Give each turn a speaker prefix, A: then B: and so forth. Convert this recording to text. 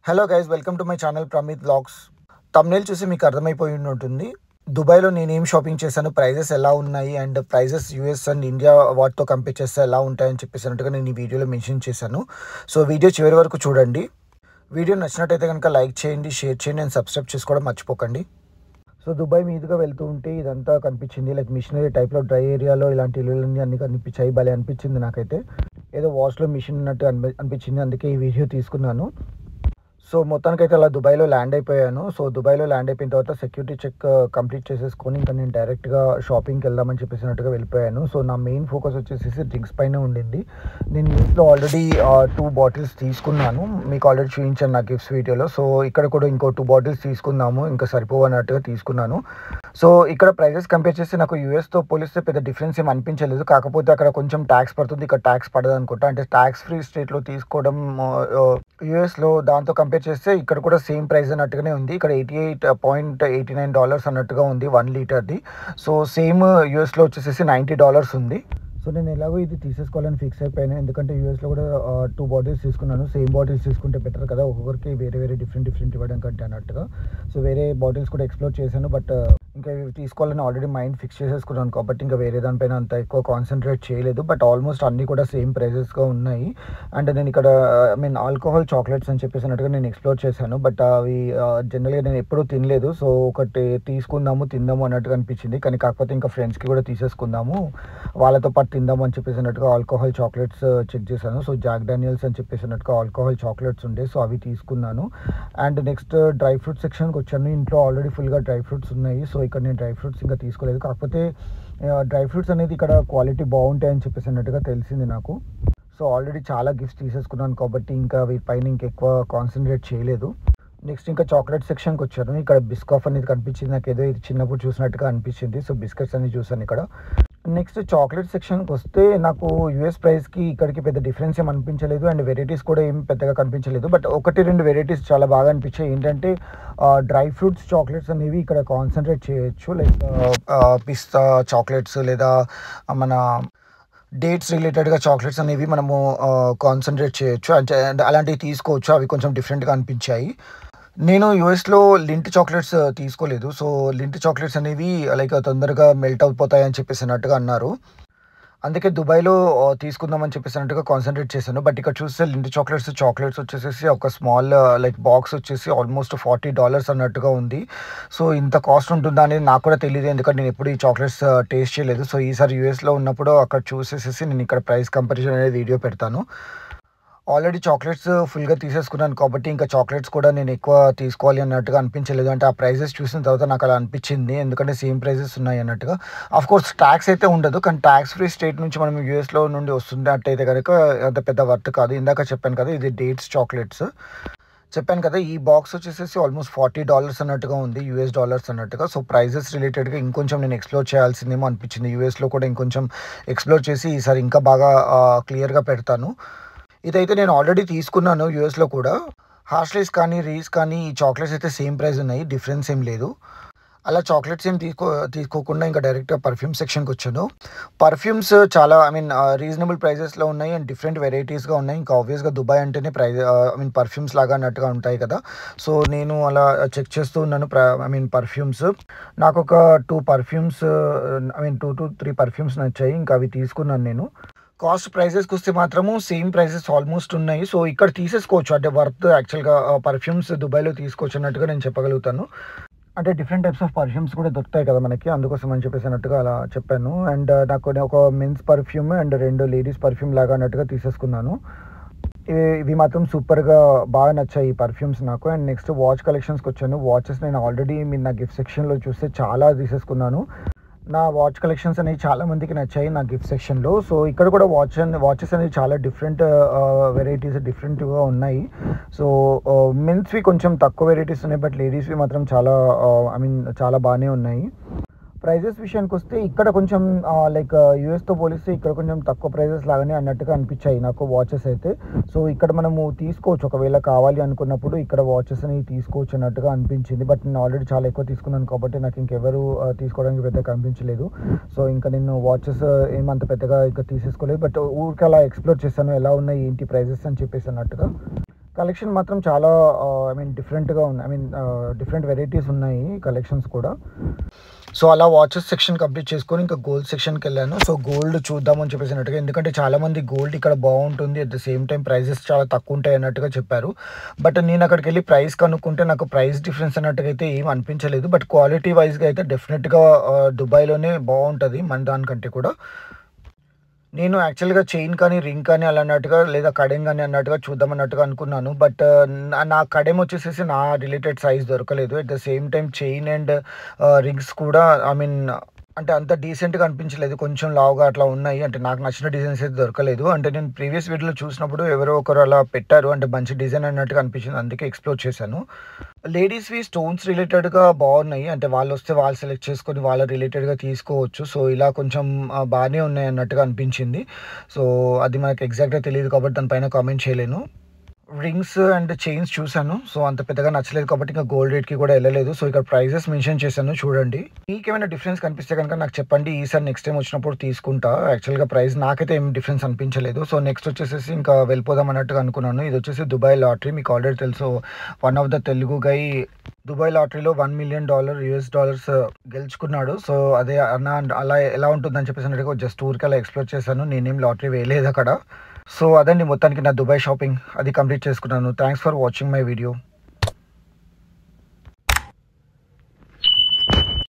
A: Hello guys, welcome to my channel Pramit vlogs. Thumbnail చూసి మీకు అర్థమైపోయి ఉంటుంది. దుబాయ్లో నేనేం షాపింగ్ చేశాను, ప్రైజెస్ ఎలా ఉన్నాయి and prices US and India వాటితో కంపేర్ చేస్తే ఎలా ఉంటాయని చెప్పేసినట్టుగా నేను ఈ వీడియోలో మెన్షన్ చేశాను. సో వీడియో చివరి వరకు చూడండి. వీడియో నచ్చినట్టయితే కనుక లైక్ చేయండి, షేర్ చేయండి అండ్ సబ్స్క్రైబ్ చేసుకోవడం మర్చిపోకండి. సో దుబాయ్ మీదుగా వెళ్తూ ఉంటే ఇదంతా కనిపించింది. లైక్ మిషనరీ టైప్లో డ్రై ఏరియాలో ఇలాంటి ఇల్లులన్నీ అన్ని కనిపించాయి. భలే అనిపించింది నాకైతే. ఏదో వాష్లో మిషన్ ఉన్నట్టు అనిపించింది. అందుకే ఈ వీడియో తీసుకున్నాను. సో మొత్తానికైతే అలా దుబాయ్లో ల్యాండ్ అయిపోయాను. సో దుబాయ్లో ల్యాండ్ అయిపోయిన తర్వాత సెక్యూరిటీ చెక్ కంప్లీట్ చేసేసుకొని ఇంకా నేను డైరెక్ట్గా షాపింగ్కి వెళ్దామని చెప్పేసినట్టుగా వెళ్ళిపోయాను. సో నా మెయిన్ ఫోకస్ వచ్చేసి డ్రింక్స్ పైన ఉండింది. నేను ఇంట్లో ఆల్రెడీ 2 బాటిల్స్ తీసుకున్నాను. మీకు ఆల్రెడీ చూపించాను నా గిఫ్ట్స్ వీడియోలో. సో ఇక్కడ కూడా ఇంకో 2 బాటిల్స్ తీసుకుందాము, ఇంకా సరిపోవన్నట్టుగా తీసుకున్నాను. సో ఇక్కడ ప్రైజెస్ కంపేర్ చేస్తే నాకు యూఎస్తో పోలిస్తే పెద్ద డిఫరెన్స్ ఏం అనిపించలేదు. కాకపోతే అక్కడ కొంచెం ట్యాక్స్ పడుతుంది, ఇక్కడ ట్యాక్స్ పడదు అనుకుంటా. అంటే ట్యాక్స్ ఫ్రీ స్టేట్లో తీసుకోవడం యూఎస్లో దాంతో కంపేర్ చేస్తే ఇక్కడ కూడా సేమ్ ప్రైస్ అన్నట్టుగానే ఉంది. ఇక్కడ $88.89 అన్నట్టుగా ఉంది 1 లీటర్ది. సో సేమ్ యూఎస్లో వచ్చేసి $90 ఉంది. సో నేను ఎలాగో ఇది తీసేసుకోవాలని ఫిక్స్ అయిపోయాను. ఎందుకంటే యూఎస్లో కూడా 2 బాటిల్స్ తీసుకున్నాను. సేమ్ బాటిల్స్ తీసుకుంటే బెటర్ కదా, ఒక్కొక్కరికి వేరే డిఫరెంట్ ఇవ్వడం కంటే అన్నట్టుగా. సో వేరే బాటిల్స్ కూడా ఎక్స్ప్లోర్ చేశాను. బట్ ఇంకా ఇవి తీసుకోవాలని ఆల్రెడీ మైండ్ ఫిక్స్ చేసేసుకున్నాను కాబట్టి ఇంకా వేరే దానిపైన అంత ఎక్కువ కాన్సన్ట్రేట్ చేయలేదు. బట్ ఆల్మోస్ట్ అన్నీ కూడా సేమ్ ప్రైజెస్గా ఉన్నాయి. అండ్ నేను ఇక్కడ ఆల్కహాల్ చాక్లెట్స్ అని చెప్పేసి అన్నట్టుగా నేను ఎక్స్ప్లోర్ చేశాను. బట్ అవి జనరల్గా నేను ఎప్పుడూ తినలేదు. సో ఒకటి తిందాము అన్నట్టుగా అనిపించింది. కానీ కాకపోతే ఇంకా ఫ్రెండ్స్కి కూడా తీసేసుకుందాము, వాళ్ళతో పాటు తిందాము అని చెప్పేసినట్టుగా ఆల్కహాల్ చాక్లెట్స్ చెక్ చేశాను. సో జాక్ డానియల్స్ అని చెప్పేసినట్టుగా ఆల్కహాల్ చాక్లెట్స్ ఉండే, సో అవి తీసుకున్నాను. అండ్ నెక్స్ట్ డ్రై ఫ్రూట్ సెక్షన్కి వచ్చాను. ఇంట్లో ఆల్రెడీ ఫుల్గా డ్రై ఫ్రూట్స్ ఉన్నాయి. సో ఇక్కడ నేను డ్రై ఫ్రూట్స్ ఇంకా తీసుకోలేదు. కాకపోతే డ్రై ఫ్రూట్స్ అనేది ఇక్కడ క్వాలిటీ బాగుంటాయని చెప్పేసినట్టుగా తెలిసింది నాకు. సో ఆల్రెడీ చాలా గిఫ్ట్స్ తీసేసుకున్నాను కాబట్టి ఇంకా వీటిపైన ఇంకెక్కువ కాన్సన్ట్రేట్ చేయలేదు. నెక్స్ట్ ఇంకా చాక్లెట్ సెక్షన్కి వచ్చాను. ఇక్కడ బిస్కాఫ్ అనేది కనిపించింది నాకు. ఏదో ఇది చిన్నప్పుడు చూసినట్టుగా అనిపించింది. సో బిస్కెట్స్ అన్ని చూసాను ఇక్కడ. నెక్స్ట్ చాక్లెట్ సెక్షన్కి వస్తే నాకు యూఎస్ ప్రైస్కి ఇక్కడికి పెద్ద డిఫరెన్స్ ఏం అనిపించలేదు. అండ్ వెరైటీస్ కూడా ఏం పెద్దగా కనిపించలేదు. బట్ 1-2 వెరైటీస్ చాలా బాగా అనిపించాయి. ఏంటంటే డ్రై ఫ్రూట్స్ చాక్లెట్స్ అనేవి ఇక్కడ కాన్సన్ట్రేట్ చేయొచ్చు. లైక్ పిస్తా చాక్లెట్స్ లేదా మన డేట్స్ రిలేటెడ్గా చాక్లెట్స్ అనేవి మనము కాన్సన్ట్రేట్ చేయొచ్చు. అండ్ అలాంటివి తీసుకోవచ్చు. అవి కొంచెం డిఫరెంట్గా అనిపించాయి. నేను యూఎస్లో లింట్ చాక్లెట్స్ తీసుకోలేదు. సో లింట్ చాక్లెట్స్ అనేవి లైక్ తొందరగా మెల్ట్ అయిపోతాయి అని చెప్పేసి అన్నట్టుగా అన్నారు. అందుకే దుబాయ్లో తీసుకుందామని చెప్పేసి అన్నట్టుగా కాన్సన్ట్రేట్ చేశాను. బట్ ఇక్కడ చూస్తే లింట్ చాక్లెట్స్ వచ్చేసి ఒక స్మాల్ లైక్ బాక్స్ వచ్చేసి ఆల్మోస్ట్ $40 అన్నట్టుగా ఉంది. సో ఇంత కాస్ట్ ఉంటుందా అనేది నాకు కూడా తెలియదు, ఎందుకంటే నేను ఎప్పుడు ఈ చాక్లెట్స్ టేస్ట్ చేయలేదు. సో ఈసారి యూఎస్లో ఉన్నప్పుడు అక్కడ చూసేసి నేను ఇక్కడ ప్రైస్ కంపారిజన్ అనేది వీడియో పెడతాను. ఆల్రెడీ చాక్లెట్స్ ఫుల్గా తీసేసుకున్నాను కాబట్టి ఇంకా చాక్లెట్స్ కూడా నేను ఎక్కువ తీసుకోవాలి అన్నట్టుగా అనిపించలేదు. అంటే ఆ ప్రైజెస్ చూసిన తర్వాత నాకు అలా అనిపించింది, ఎందుకంటే సేమ్ ప్రైజెస్ ఉన్నాయి అన్నట్టుగా. కోర్స్ ట్యాక్స్ అయితే ఉండదు, కానీ ట్యాక్స్ ఫ్రీ స్టేట్ నుంచి మనం యూఎస్లో నుండి వస్తున్నట్టయితే కనుక అంత పెద్ద వర్త్ కాదు. ఇందాక చెప్పాను కదా, ఇది డేట్స్ చాక్లెట్స్ చెప్పాను కదా. ఈ బాక్స్ వచ్చేసి ఆల్మోస్ట్ $40 అన్నట్టుగా ఉంది, US$ అన్నట్టుగా. సో ప్రైజెస్ రిలేటెడ్గా ఇంకొంచెం నేను ఎక్స్ప్లోర్ చేయాల్సిందేమో అనిపించింది. యూఎస్లో కూడా ఇంకొంచెం ఎక్స్ప్లోర్ చేసి ఈసారి ఇంకా బాగా క్లియర్గా పెడతాను. ఇదైతే నేను ఆల్రెడీ తీసుకున్నాను యూఎస్లో కూడా. హార్ష్లీస్ కానీ రీస్ కానీ ఈ చాక్లెట్స్ అయితే సేమ్ ప్రైస్ ఉన్నాయి, డిఫరెన్స్ ఏం లేదు. అలా చాక్లెట్స్ ఏం తీసుకోకుండా ఇంకా డైరెక్ట్గా పర్ఫ్యూమ్ సెక్షన్కి వచ్చాను. పర్ఫ్యూమ్స్ చాలా రీజనబుల్ ప్రైజెస్లో ఉన్నాయి అండ్ డిఫరెంట్ వెరైటీస్గా ఉన్నాయి. ఇంకా ఆబ్వియస్గా దుబాయ్ అంటేనే పర్ఫ్యూమ్స్ లాగా అన్నట్టుగా ఉంటాయి కదా. సో నేను అలా చెక్ చేస్తూ ఉన్నాను పర్ఫ్యూమ్స్. నాకు ఒక 2 పర్ఫ్యూమ్స్ 2 to 3 పర్ఫ్యూమ్స్ నచ్చాయి. ఇంకా అవి తీసుకున్నాను నేను. కాస్ట్ ప్రైజెస్కి వస్తే మాత్రము సేమ్ ప్రైజెస్ ఆల్మోస్ట్ ఉన్నాయి. సో ఇక్కడ తీసేసుకోవచ్చు, అంటే వర్త్ యాక్చువల్గా పర్ఫ్యూమ్స్ దుబాయ్లో తీసుకోవచ్చు అన్నట్టుగా నేను చెప్పగలుగుతాను. అంటే డిఫరెంట్ టైప్స్ ఆఫ్ పర్ఫ్యూమ్స్ కూడా దొరుకుతాయి కదా మనకి, అందుకోసం అని చెప్పేసి అన్నట్టుగా అలా చెప్పాను. అండ్ నాకు ఒక men's perfume and 2 ladies perfume లాగా అన్నట్టుగా తీసేసుకున్నాను. ఇవి మాత్రం సూపర్గా బాగా నచ్చాయి ఈ పర్ఫ్యూమ్స్ నాకు. అండ్ నెక్స్ట్ వాచ్ కలెక్షన్స్కి వచ్చాను. వాచెస్ నేను ఆల్రెడీ మీరు నా గిఫ్ట్ సెక్షన్లో చూస్తే చాలా తీసేసుకున్నాను. నా వాచ్ కలెక్షన్స్ అనేవి చాలా మందికి నచ్చాయి నా గిఫ్ట్ సెక్షన్లో. సో ఇక్కడ కూడా వాచెస్ అనేవి చాలా డిఫరెంట్ వెరైటీస్ డిఫరెంట్గా ఉన్నాయి. సో మెన్స్వి కొంచెం తక్కువ వెరైటీస్ ఉన్నాయి, బట్ లేడీస్వి మాత్రం చాలా బాగానే ఉన్నాయి. ప్రైజెస్ విషయానికి వస్తే ఇక్కడ కొంచెం లైక్ యూఎస్తో పోలిస్తే ఇక్కడ కొంచెం తక్కువ ప్రైజెస్ లాగానే అన్నట్టుగా అనిపించాయి నాకు వాచెస్ అయితే. సో ఇక్కడ మనము తీసుకోవచ్చు, ఒకవేళ కావాలి అనుకున్నప్పుడు ఇక్కడ వాచెస్ అనేవి తీసుకోవచ్చు అన్నట్టుగా అనిపించింది. బట్ నేను ఆల్రెడీ చాలా ఎక్కువ తీసుకున్నాను కాబట్టి నాకు ఇంకెవరు తీసుకోవడానికి పెద్దగా కనిపించలేదు. సో ఇంకా నేను వాచెస్ ఏమంత పెద్దగా ఇంకా తీసేసుకోలేదు. బట్ ఊరికి అలా ఎక్స్ప్లోర్ చేశాను, ఎలా ఉన్నాయి ఏంటి ప్రైజెస్ అని చెప్పేసి అన్నట్టుగా. కలెక్షన్ మాత్రం చాలా డిఫరెంట్‌గా ఉంది. డిఫరెంట్ వెరైటీస్ ఉన్నాయి కలెక్షన్స్ కూడా. సో, అలా వాచెస్ సెక్షన్ కంప్లీట్ చేసుకొని ఇంకా గోల్డ్ సెక్షన్‌కెళ్ళాను. సో, గోల్డ్ చూద్దామని చెప్పేసి ఎందుకంటే చాలామంది గోల్డ్ ఇక్కడ బావుంటుంది. At the same time prices చాలా తక్కువుంటాయి అన్నట్టుగా చెప్పారు. బట్ నేను అక్కడికెళ్ళి ప్రైస్ కనుక్కుంటే నాకు ప్రైస్ డిఫరెన్స్ అన్నట్టుగా అయితే ఏమి అనిపించలేదు. బట్ క్వాలిటీ వైస్‌గా అయితే డెఫినిట్‌గా దుబాయ్‌లోనే బావుంటది మన దానికంటే కూడా. నేను యాక్చువల్‌గా చైన్ కానీ, రింగ్ కానీ అలా అన్నట్టుగా లేదా కడెం గాని అన్నట్టుగా చూద్దామన్నట్టుగా అనుకున్నాను. బట్ నా కడెం వచ్చేసేసి నా రిలేటెడ్ సైజ్ దొరకలేదు. At the same time chain and rings కూడా అంటే అంత డీసెంట్‌గా అనిపించలేదు. కొంచెం లావుగా అట్లా ఉన్నాయి. అంటే నాకు నచ్చిన డిజైన్స్ అయితే దొరకలేదు. అంటే నేను ప్రీవియస్ వీడియోలో చూసినప్పుడు ఎవరో ఒకరు అలా పెట్టారు. అంటే మంచి డిజైన్ అన్నట్టుగా అనిపించింది. అందుకే ఎక్స్‌ప్లోర్ చేశాను. లేడీస్‌వి స్టోన్స్ రిలేటెడ్‌గా బాగున్నాయి. అంటే వాళ్ళొస్తే వాళ్ళు సెలెక్ట్ చేసుకొని వాళ్ళ రిలేటెడ్‌గా తీసుకోవచ్చు. సో, ఇలా కొంచెం బానే ఉన్నాయి అన్నట్టుగా అనిపించింది. సో, అది మనకు ఎగ్జాక్ట్‌గా తెలీదు కాబట్టి దాని పైన కామెంట్ చేయలేను. రింగ్స్ అండ్ చైన్స్ చూసాను. సో, అంత పెద్దగా నచ్చలేదు కాబట్టి ఇంక గోల్డ్ రేట్‌కి కూడా ఎళ్ళలేదు. సో, ఇక్కడ ప్రైజెస్ మెన్షన్ చేశాను చూడండి. మీకేమైనా డిఫరెన్స్ కనిపిస్తే గనుక నాకు చెప్పండి. ఈసారి నెక్స్ట్ టైమ్ వచ్చినప్పుడు తీసుకుంటా. యాక్చువల్‌గా ప్రైస్ నాకైతే ఏం డిఫరెన్స్ అనిపించలేదు. సో, నెక్స్ట్ వచ్చేసేసి ఇంకా వెళ్ళిపోదాం అన్నట్టుగా అనుకున్నాను. ఇదొచ్చేసి దుబాయ్ లాటరీ. మీకు ఆల్రెడీ తెలుసు one of the Telugu guy Dubai లాటరీలో $1,000,000 గెలుచుకున్నాడు. సో, అదే అలా ఎలా ఉంటుందని చెప్పేసి అన్నట్టుగా జస్ట్ ఊరికే అలా ఎక్స్‌ప్లోర్ చేశాను. నేనేం లాటరీ వేయలేదక్కడ. సో, అదండి మొత్తానికి నా దుబాయ్ షాపింగ్ అది కంప్లీట్ చేసుకున్నాను. Thanks for watching my video.